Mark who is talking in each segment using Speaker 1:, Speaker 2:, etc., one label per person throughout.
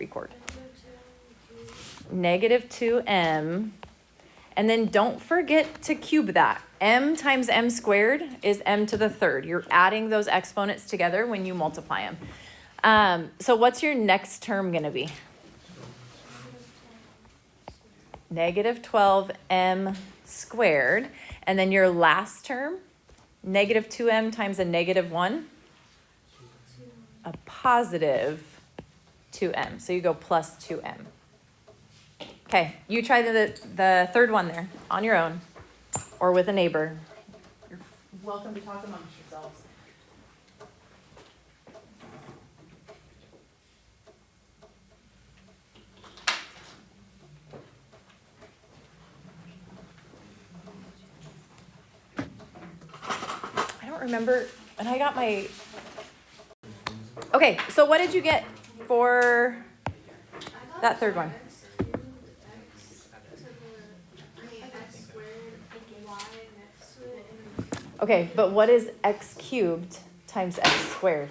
Speaker 1: record. Negative 2m. And then don't forget to cube that. M times m squared is m to the third. You're adding those exponents together when you multiply them. So what's your next term going to be? Negative 12m squared. And then your last term, negative 2m times a negative 1, a positive 2m. So you go plus 2m. Okay, you try the third one there on your own or with a neighbor. You're welcome to talk amongst yourselves. I don't remember, and I got my... Okay, so what did you get for that third one? Okay, but what is x cubed times x squared?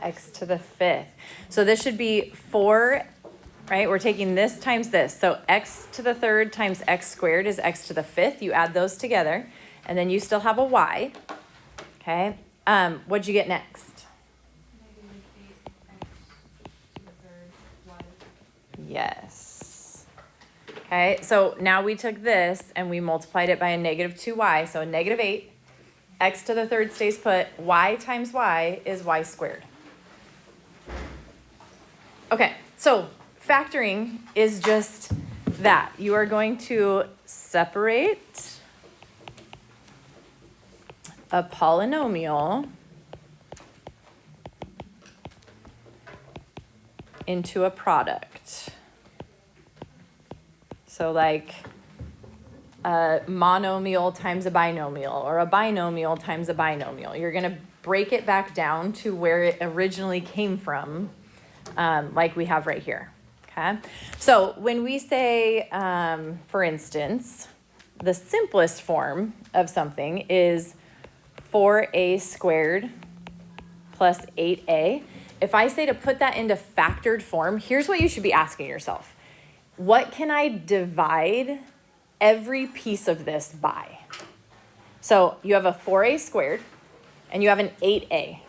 Speaker 1: X to the fifth. So this should be 4, right? We're taking this times this. So x to the third times x squared is x to the fifth. You add those together, and then you still have a y. Okay. What'd you get next? Yes. Okay, so now we took this and we multiplied it by a negative 2y, so a negative 8. X to the third stays put. Y times y is y squared. Okay, so factoring is just that. You are going to separate a polynomial into a product. So like a monomial times a binomial or a binomial times a binomial. You're going to break it back down to where it originally came from, like we have right here. Okay. So when we say, for instance, the simplest form of something is 4a squared plus 8a. If I say to put that into factored form, here's what you should be asking yourself. What can I divide every piece of this by? So you have a 4a squared and you have an 8a.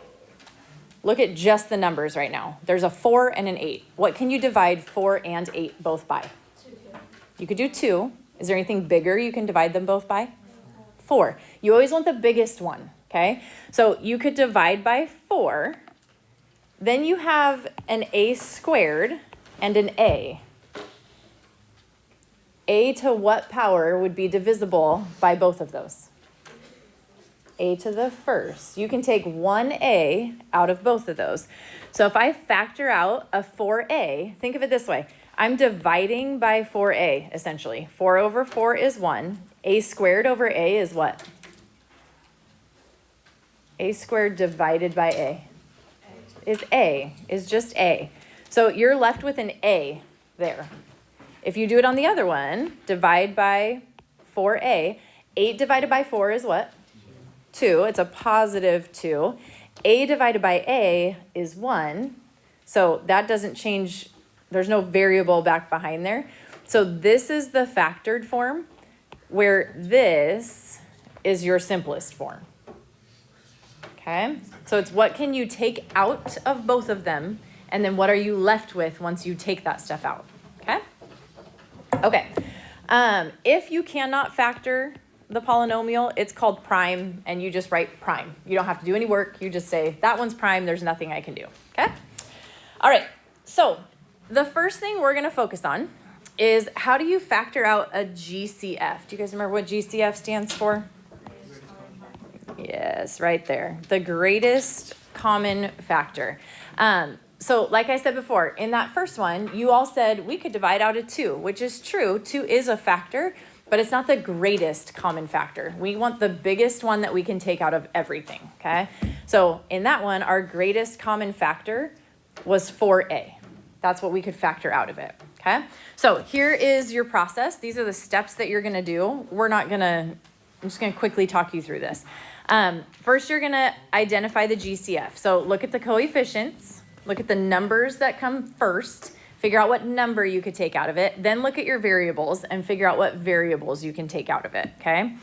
Speaker 1: Look at just the numbers right now. There's a 4 and an 8. What can you divide 4 and 8 both by?
Speaker 2: 2.
Speaker 1: You could do 2. Is there anything bigger you can divide them both by? 4. You always want the biggest one, okay? So you could divide by 4. Then you have an a squared and an a. A to what power would be divisible by both of those? A to the first. You can take 1a out of both of those. So if I factor out a 4a, think of it this way. I'm dividing by 4a, essentially. 4 over 4 is 1. A squared over a is what? A squared divided by a is just a. So you're left with an a there. If you do it on the other one, divide by 4a. 8 divided by 4 is what? 2. It's a positive 2. A divided by a is 1. So that doesn't change. There's no variable back behind there. So this is the factored form where this is your simplest form. Okay? So it's what can you take out of both of them, and then what are you left with once you take that stuff out? Okay? Okay. If you cannot factor the polynomial, it's called prime, and you just write prime. You don't have to do any work. You just say, that one's prime. There's nothing I can do. Okay? All right. So the first thing we're going to focus on is how do you factor out a GCF? Do you guys remember what GCF stands for? Yes, right there. The greatest common factor. So like I said before, in that first one, you all said we could divide out a 2, which is true. 2 is a factor, but it's not the greatest common factor. We want the biggest one that we can take out of everything, okay? So in that one, our greatest common factor was 4a. That's what we could factor out of it, okay? So here is your process. These are the steps that you're gonna do. I'm just gonna quickly talk you through this. First, you're gonna identify the GCF. So look at the coefficients. Look at the numbers that come first. Figure out what number you could take out of it. Then look at your variables and figure out what variables you can take out of it, okay?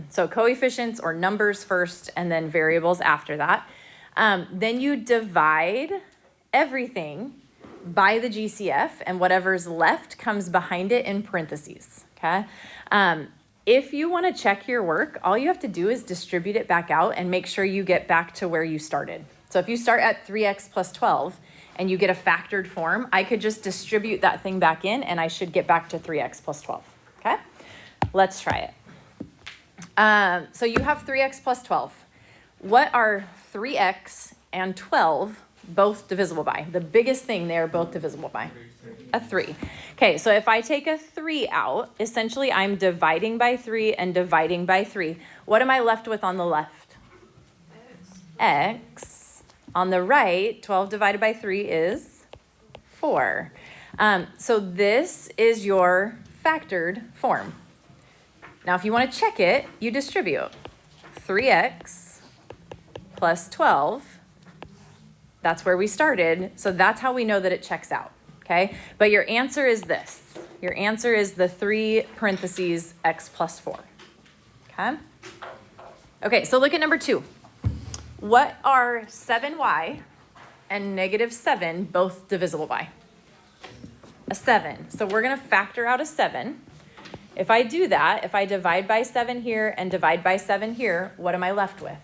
Speaker 1: So coefficients or numbers first and then variables after that. Then you divide everything by the GCF and whatever's left comes behind it in parentheses, okay? If you want to check your work, all you have to do is distribute it back out and make sure you get back to where you started. So if you start at 3x plus 12 and you get a factored form, I could just distribute that thing back in and I should get back to 3x plus 12, okay? Let's try it. So you have 3x plus 12. What are 3x and 12 both divisible by? The biggest thing they are both divisible by? A 3. Okay, so if I take a 3 out, essentially I'm dividing by 3 and dividing by 3. What am I left with on the left? X. On the right, 12 divided by 3 is 4. So this is your factored form. Now, if you want to check it, you distribute 3x plus 12. That's where we started. So that's how we know that it checks out, okay? But your answer is this. Your answer is the 3 parentheses x plus 4, okay? Okay, so look at number 2. What are 7y and negative 7 both divisible by? A 7. So we're going to factor out a 7. If I do that, if I divide by 7 here and divide by 7 here, what am I left with?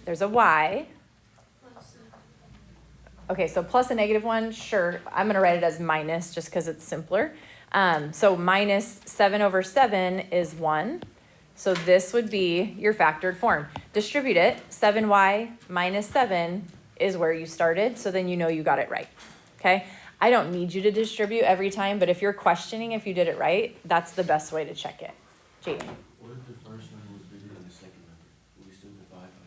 Speaker 1: There's a y. Okay, so plus a negative 1, sure. I'm going to write it as minus just because it's simpler. So minus 7 over 7 is 1. So this would be your factored form. Distribute it. 7y minus 7 is where you started, so then you know you got it right, okay? I don't need you to distribute every time, but if you're questioning if you did it right, that's the best way to check it. Jaden.
Speaker 2: What if the first number was bigger than the second number? Would we still divide by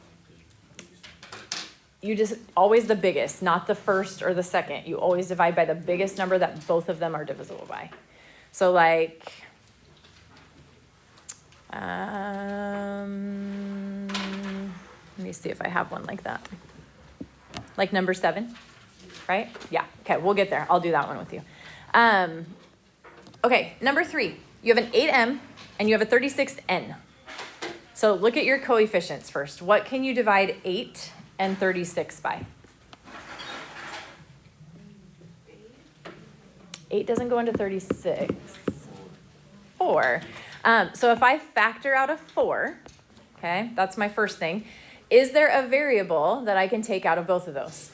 Speaker 2: the biggest number?
Speaker 1: You just, always the biggest, not the first or the second. You always divide by the biggest number that both of them are divisible by. So like, let me see if I have one like that. Like number 7, right? Yeah, okay, we'll get there. I'll do that one with you. Okay, number 3, you have an 8m and you have a 36n. So look at your coefficients first. What can you divide 8 and 36 by? 8 doesn't go into 36. 4. So if I factor out a 4, okay, that's my first thing. Is there a variable that I can take out of both of those?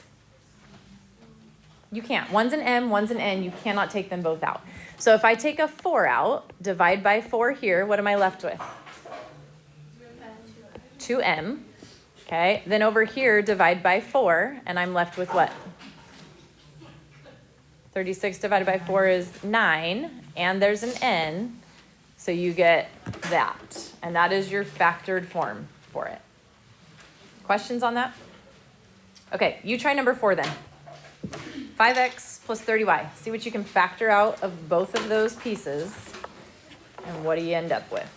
Speaker 1: You can't. One's an m, one's an n. You cannot take them both out. So if I take a 4 out, divide by 4 here, what am I left with? 2m. Okay, then over here, divide by 4, and I'm left with what? 36 divided by 4 is 9, and there's an n. So you get that, and that is your factored form for it. Questions on that? Okay, you try number 4 then. 5x plus 30y. See what you can factor out of both of those pieces, and what do you end up with?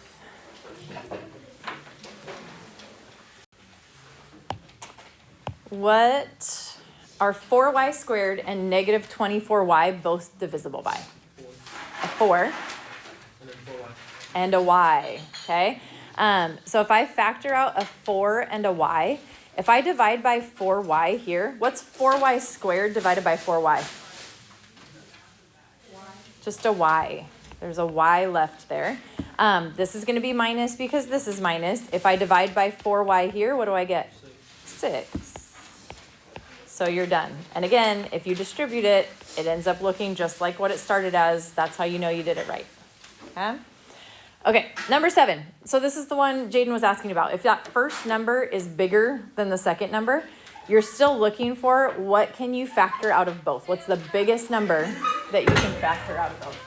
Speaker 1: What are 4y squared and negative 24y both divisible by? A 4. And a y, okay? So if I factor out a 4 and a y, if I divide by 4y here, what's 4y squared divided by 4y? Y. Just a y. There's a y left there. This is going to be minus because this is minus. If I divide by 4y here, what do I get? 6. So you're done. And again, if you distribute it, it ends up looking just like what it started as. That's how you know you did it right. Okay? Okay, number 7. So this is the one Jaden was asking about. If that first number is bigger than the second number, you're still looking for what can you factor out of both? What's the biggest number that you can factor out of both?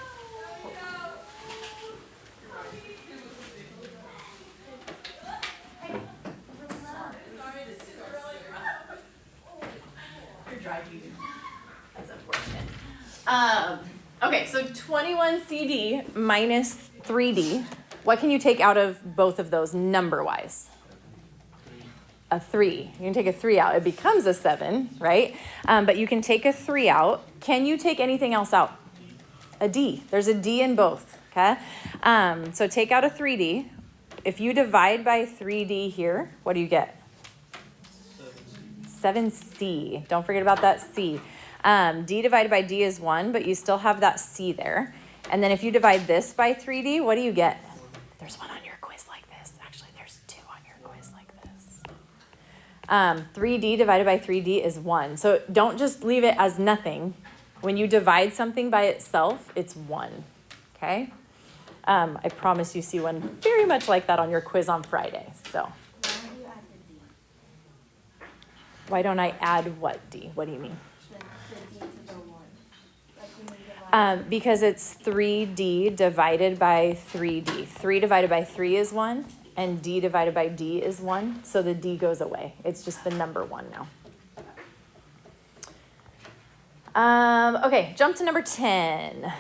Speaker 1: That's unfortunate. Okay, so 21CD minus 3D. What can you take out of both of those number-wise? a 3. You can take a 3 out. It becomes a 7, right? But you can take a 3 out. Can you take anything else out? A D. There's a D in both, okay? So take out a 3D. If you divide by 3D here, what do you get? 7C. Don't forget about that C. D divided by D is 1, but you still have that C there. And then if you divide this by 3D, what do you get? There's one on your quiz like this. Actually, there's 2 on your quiz like this. 3D divided by 3D is 1. So don't just leave it as nothing. When you divide something by itself, it's 1. Okay? I promise you see one very much like that on your quiz on Friday. So why don't I add what D? What do you mean? Because it's 3D divided by 3D. 3 divided by 3 is 1, and D divided by D is 1, so the D goes away. It's just the number 1 now. Okay, jump to number 10.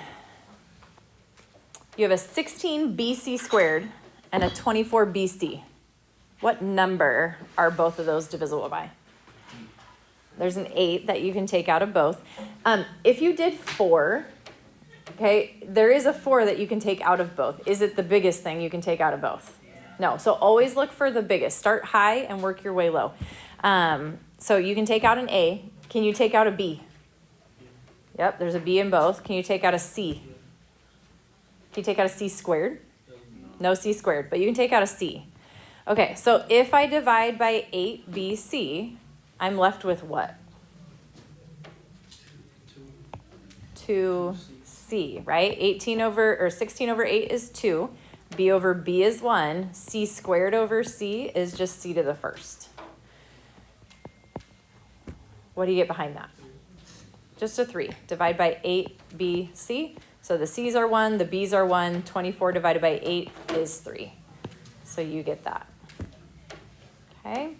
Speaker 1: You have a 16 BC squared and a 24 BC. What number are both of those divisible by? There's an 8 that you can take out of both. If you did 4, okay, there is a 4 that you can take out of both. Is it the biggest thing you can take out of both? No, so always look for the biggest. Start high and work your way low. So you can take out an A. Can you take out a B? Yep, there's a B in both. Can you take out a C? Can you take out a C squared? No C squared, but you can take out a C. Okay, so if I divide by 8BC, I'm left with what? 2C, right? 16 over 8 is 2. B over B is 1. C squared over C is just C to the first. What do you get behind that? Just a 3. Divide by 8BC. So the C's are 1, the B's are 1. 24 divided by 8 is 3. So you get that. Okay.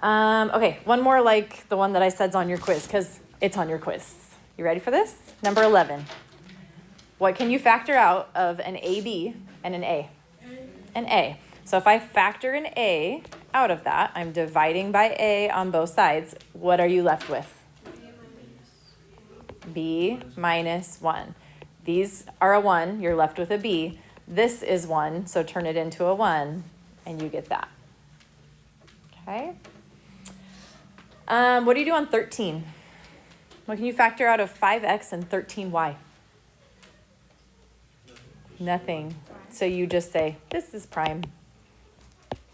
Speaker 1: Okay, one more like the one that I said's on your quiz, because it's on your quiz. You ready for this? Number 11. What can you factor out of an AB and an A? An A. So if I factor an A out of that, I'm dividing by A on both sides. What are you left with? B minus 1. These are a 1. You're left with a B. This is 1, so turn it into a 1, and you get that. Okay. What do you do on 13? What can you factor out of 5x and 13y? Nothing. So you just say, this is prime.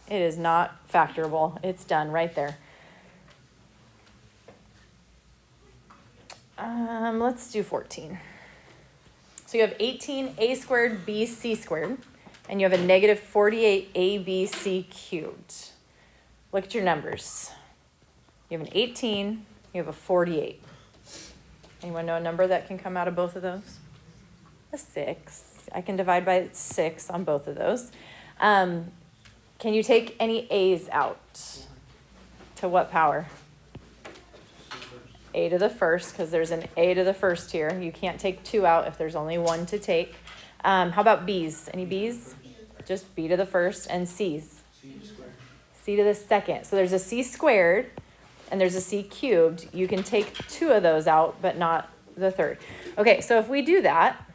Speaker 1: It is not factorable. It's done right there. Let's do 14. So you have 18a squared bc squared, and you have a negative 48abc cubed. Look at your numbers. You have an 18, you have a 48. Anyone know a number that can come out of both of those? A 6. I can divide by 6 on both of those. Can you take any a's out? To what power? A to the first, because there's an a to the first here. You can't take 2 out if there's only 1 to take. How about b's? Any b's? Just b to the first, and c's? C to the second. So there's a c squared and there's a c cubed. You can take 2 of those out, but not the third. Okay, so if we do that,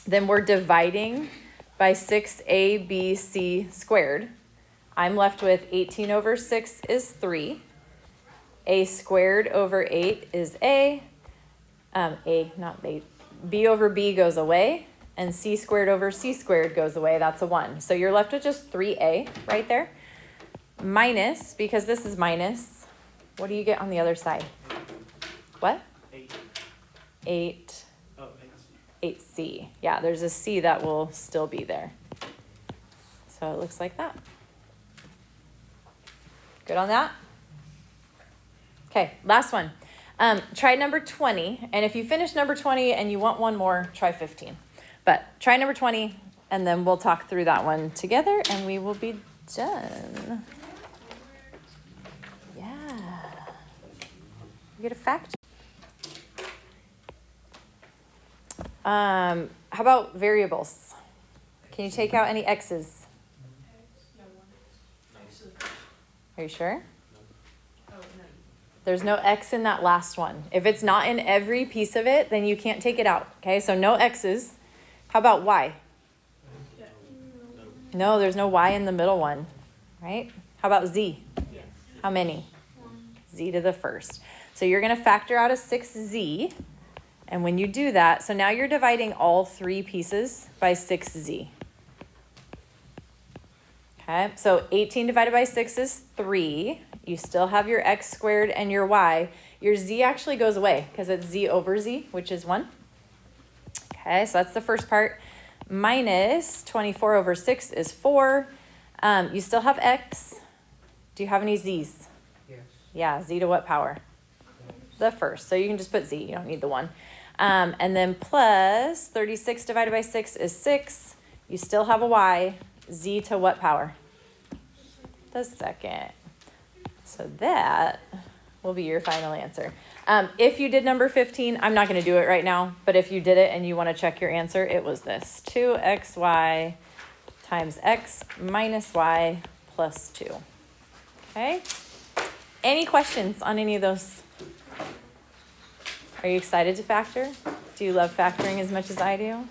Speaker 1: then we're dividing by 6abc squared. I'm left with 18 over 6 is 3. A squared over 8 is A. B over B goes away. And C squared over C squared goes away. That's a 1. So you're left with just 3A right there. Minus, because this is minus, what do you get on the other side? What? 8. 8C. Yeah, there's a C that will still be there. So it looks like that. Good on that? Okay, last one. Try number 20, and if you finish number 20 and you want one more, try 15. But try number 20, and then we'll talk through that one together, and we will be done. Yeah. You get a fact. How about variables? Can you take out any x's? Are you sure? There's no x in that last one. If it's not in every piece of it, then you can't take it out. Okay, so no x's. How about y? No, there's no y in the middle one, right? How about z? How many? Z to the first. So you're going to factor out a 6z. And when you do that, so now you're dividing all three pieces by 6z. Okay, so 18 divided by 6 is 3. You still have your x squared and your y. Your z actually goes away because it's z over z, which is 1. Okay, so that's the first part. Minus 24 over 6 is 4. You still have x. Do you have any z's?
Speaker 2: Yes.
Speaker 1: Yeah, z to what power? The first. So you can just put z. You don't need the 1. And then plus 36 divided by 6 is 6. You still have a y. Z to what power? The second. So that will be your final answer. If you did number 15, I'm not going to do it right now, but if you did it and you want to check your answer, it was this. 2xy times x minus y plus 2. Okay? Any questions on any of those? Are you excited to factor? Do you love factoring as much as I do?